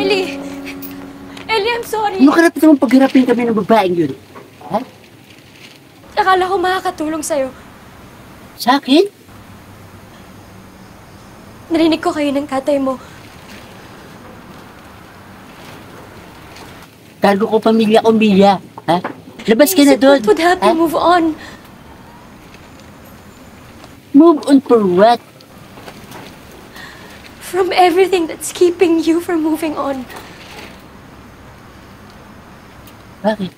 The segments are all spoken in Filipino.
Ellie! Ellie, I'm sorry. Ano karapit naman pagharapin kami ng babaeng yun? Ha? Akala ko makakatulong sa'yo. Sa akin? Narinig ko kayo ng tatay mo. Cargo ko pamilya ko, Mia. Ha? Labas ka na doon. What would help you move on? Move on for what? From everything that's keeping you from moving on. Bakit?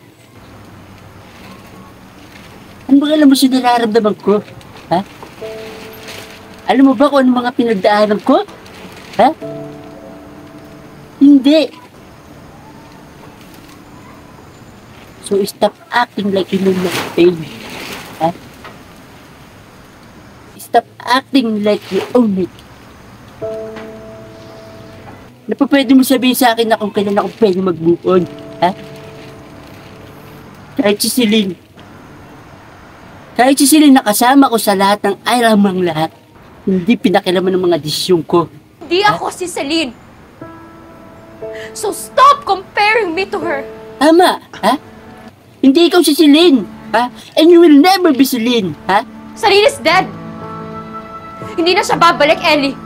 Ano ba alam mo sa nararamdaman ko? Ha? Alam mo ba kung ano mga pinagdaanan ko? Ha? Hindi. So stop acting like you know my pain. Ha? Stop acting like you own it. Napapwede mo sabihin sa akin na kung kailan ako pwede mag-move on. Ha? Kahit si Celine. Kahit si Celine nakasama ko sa lahat ng ay lamang lahat. Hindi pinakilaman ng mga desisyon ko. Di ako si Celine. So stop comparing me to her. Tama, ha? Hindi ikaw si Celine, ha? And you will never be Celine, ha? Celine is dead. Hindi na siya babalik, Ellie.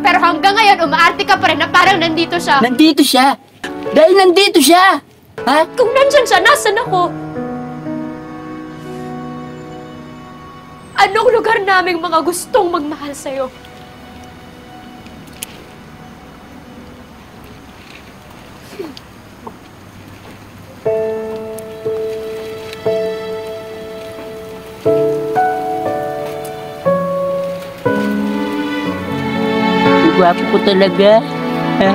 Pero hanggang ngayon, umaarte ka pa rin na parang nandito siya. Nandito siya. Dahil nandito siya, ha? Kung nandyan siya, nasan ako? Anong lugar naming mga gustong magmahal sa'yo? Gwapo ko talaga, ha?